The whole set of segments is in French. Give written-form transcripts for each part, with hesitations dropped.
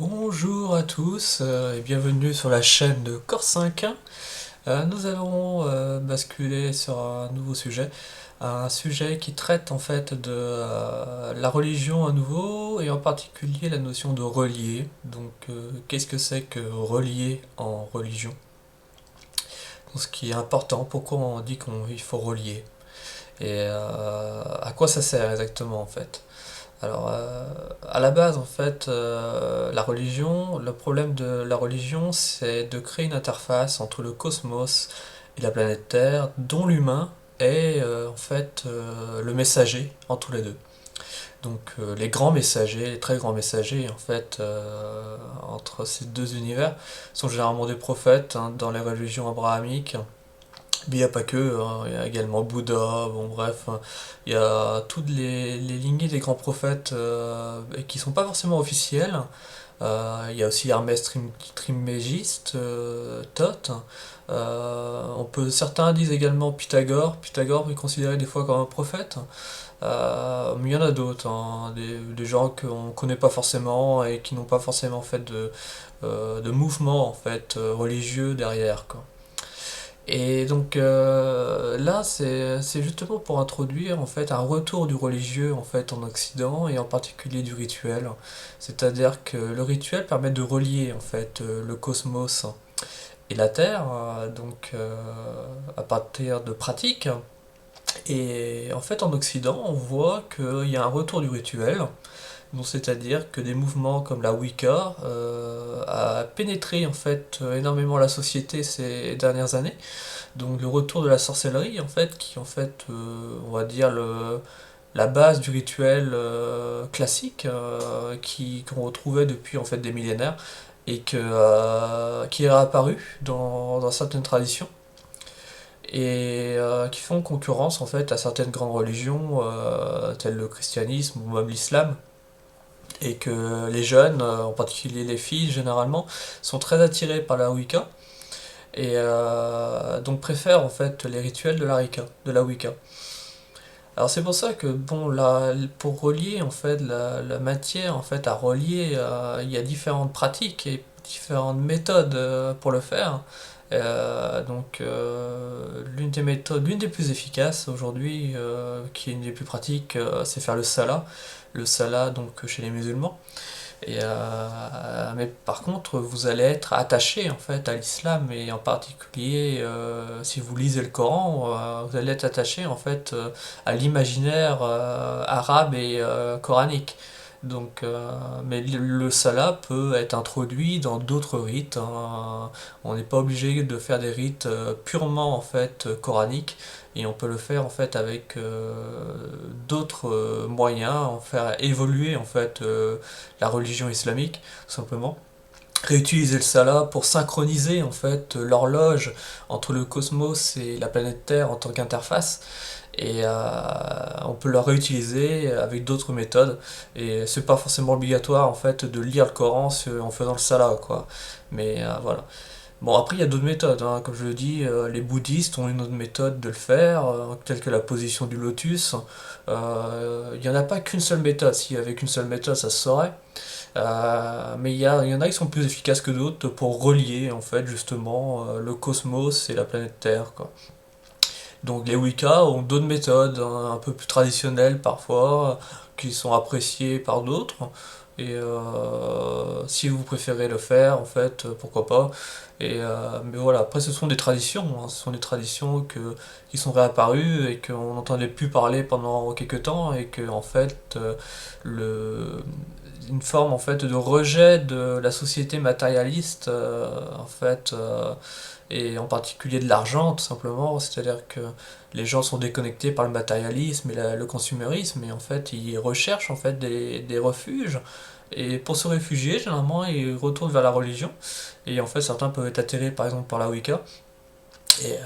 Bonjour à tous et bienvenue sur la chaîne de Corse 5. Nous allons basculer sur un nouveau sujet, un sujet qui traite en fait de la religion à nouveau et en particulier la notion de relier. Donc qu'est-ce que c'est que relier en religion? Donc, ce qui est important, pourquoi on dit qu'il faut relier et à quoi ça sert exactement en fait? Alors, à la base, en fait, la religion, le problème de la religion, c'est de créer une interface entre le cosmos et la planète Terre, dont l'humain est en fait le messager entre les deux. Donc, les grands messagers, les très grands messagers, en fait, entre ces deux univers, sont généralement des prophètes hein, dans les religions abrahamiques. Mais il n'y a pas que, hein, il y a également Bouddha, bon bref, il y a toutes les lignées des grands prophètes et qui sont pas forcément officielles. Il y a aussi Hermès Trismégiste, Thoth. Certains disent également Pythagore. Pythagore est considéré des fois comme un prophète. Mais il y en a d'autres, hein, des gens qu'on ne connaît pas forcément et qui n'ont pas forcément fait de mouvement en fait, religieux derrière, quoi. Et donc là, c'est justement pour introduire en fait un retour du religieux en fait en Occident et en particulier du rituel. C'est-à-dire que le rituel permet de relier en fait le cosmos et la Terre, à partir de pratiques. Et en fait en Occident, on voit qu'il y a un retour du rituel. Donc c'est-à-dire que des mouvements comme la Wicca a pénétré en fait énormément la société ces dernières années. Donc le retour de la sorcellerie en fait, qui en fait, on va dire la base du rituel classique qu'on retrouvait depuis en fait des millénaires et qui est réapparu dans certaines traditions et qui font concurrence en fait à certaines grandes religions telles le christianisme ou même l'islam et que les jeunes, en particulier les filles généralement, sont très attirés par la Wicca et donc préfèrent en fait les rituels de la Wicca. Alors c'est pour ça que bon pour relier en fait la matière en fait à relier, il y a différentes pratiques et différentes méthodes pour le faire. L'une des plus efficaces aujourd'hui, qui est une des plus pratiques, c'est faire le salat donc chez les musulmans. Mais par contre, vous allez être attaché en fait à l'islam et en particulier, si vous lisez le Coran, vous allez être attaché en fait à l'imaginaire arabe et coranique. Donc, mais le salat peut être introduit dans d'autres rites, hein. On n'est pas obligé de faire des rites purement en fait coraniques et on peut le faire en fait avec d'autres moyens, en faire évoluer en fait la religion islamique, tout simplement. Réutiliser le salat pour synchroniser en fait l'horloge entre le cosmos et la planète Terre en tant qu'interface. Et on peut la réutiliser avec d'autres méthodes. Et c'est pas forcément obligatoire en fait de lire le Coran en faisant le salat, quoi. Mais voilà. Bon, après, il y a d'autres méthodes, hein. Comme je le dis, les bouddhistes ont une autre méthode de le faire, telle que la position du lotus. Il n'y en a pas qu'une seule méthode. S'il y avait qu'une seule méthode, ça se saurait. Mais il y en a qui sont plus efficaces que d'autres pour relier, en fait, justement, le cosmos et la planète Terre, quoi. Donc les Wicca ont d'autres méthodes, hein, un peu plus traditionnelles parfois, qui sont appréciées par d'autres. Et si vous préférez le faire, en fait, pourquoi pas. Mais voilà, après ce sont des traditions, hein, ce sont des traditions qui sont réapparues et qu'on n'entendait plus parler pendant quelques temps et que en fait le, une forme en fait de rejet de la société matérialiste en fait et en particulier de l'argent tout simplement, c'est-à-dire que les gens sont déconnectés par le matérialisme et le consumérisme et en fait ils recherchent en fait des refuges et pour se réfugier généralement ils retournent vers la religion et en fait certains peuvent être attirés par exemple par la Wicca et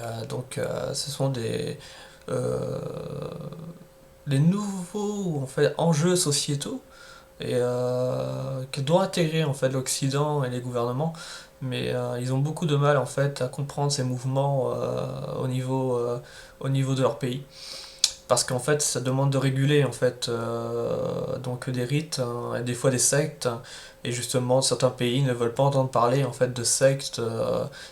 ce sont euh, des nouveaux en fait enjeux sociétaux et que doit intégrer en fait l'Occident et les gouvernements, mais ils ont beaucoup de mal en fait à comprendre ces mouvements au niveau de leur pays. parce qu'en fait ça demande de réguler en fait donc des rites et des fois des sectes, et justement certains pays ne veulent pas entendre parler en fait de sectes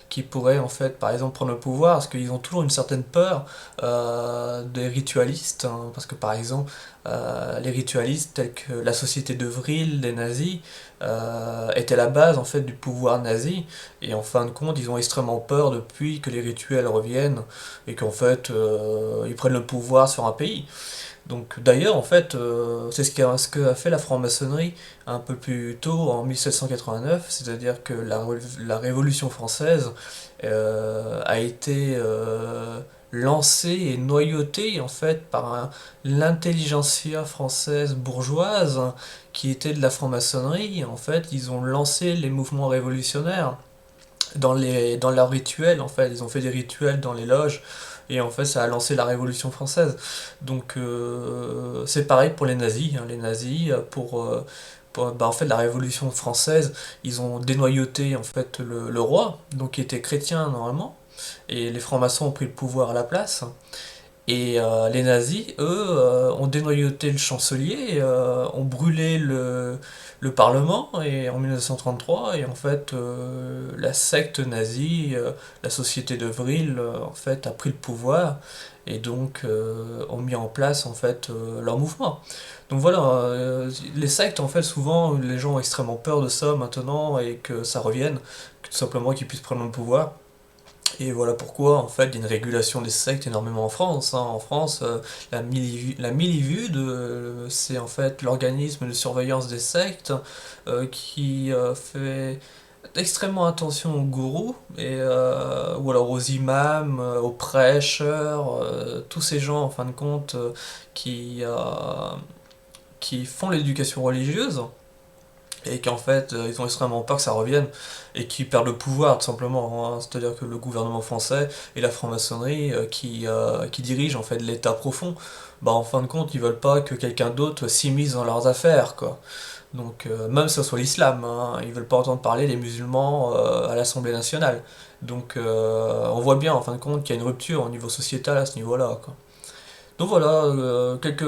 qui pourraient en fait par exemple prendre le pouvoir, parce qu'ils ont toujours une certaine peur des ritualistes, parce que par exemple les ritualistes tels que la société de Vril des nazis étaient la base en fait du pouvoir nazi, et en fin de compte ils ont extrêmement peur depuis que les rituels reviennent et qu'en fait ils prennent le pouvoir sur un pays. Donc d'ailleurs en fait c'est ce que a fait la franc-maçonnerie un peu plus tôt en 1789, c'est-à-dire que la Révolution française a été lancée et noyautée en fait par l'intelligentsia française bourgeoise qui était de la franc-maçonnerie. En fait ils ont lancé les mouvements révolutionnaires dans leurs rituels, en fait. Ils ont fait des rituels dans les loges, et en fait, ça a lancé la Révolution française. Donc, c'est pareil pour les nazis. Hein. Les nazis, en fait, la Révolution française, ils ont dénoyauté, en fait, le roi, donc qui était chrétien, normalement, et les francs-maçons ont pris le pouvoir à la place. Et les nazis, eux, ont dénoyauté le chancelier, ont brûlé le Parlement et, en 1933, et en fait, la secte nazie, la société de Vril, en fait, a pris le pouvoir, et donc ont mis en place en fait leur mouvement. Donc voilà, les sectes, en fait, souvent, les gens ont extrêmement peur de ça maintenant, et que ça revienne, que tout simplement qu'ils puissent prendre le pouvoir. Et voilà pourquoi, en fait, il y a une régulation des sectes énormément en France. Hein. En France, la Milivude, c'est en fait l'organisme de surveillance des sectes qui fait extrêmement attention aux gourous, ou alors aux imams, aux prêcheurs, tous ces gens, en fin de compte, qui, euh, qui font l'éducation religieuse, et qu'en fait ils ont extrêmement peur que ça revienne et qu'ils perdent le pouvoir tout simplement, hein. C'est-à-dire que le gouvernement français et la franc-maçonnerie qui dirigent en fait l'État profond, bah en fin de compte ils veulent pas que quelqu'un d'autre s'immisce dans leurs affaires quoi. Donc même si ce soit l'islam, hein, ils veulent pas entendre parler des musulmans à l'Assemblée nationale. Donc on voit bien en fin de compte qu'il y a une rupture au niveau sociétal à ce niveau-là quoi. Donc voilà, quelques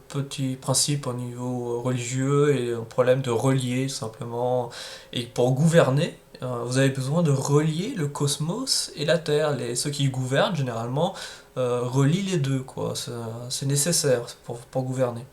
petits principes au niveau religieux et un problème de relier simplement. Et pour gouverner, vous avez besoin de relier le cosmos et la Terre. Ceux qui gouvernent généralement relient les deux, quoi. C'est nécessaire pour gouverner.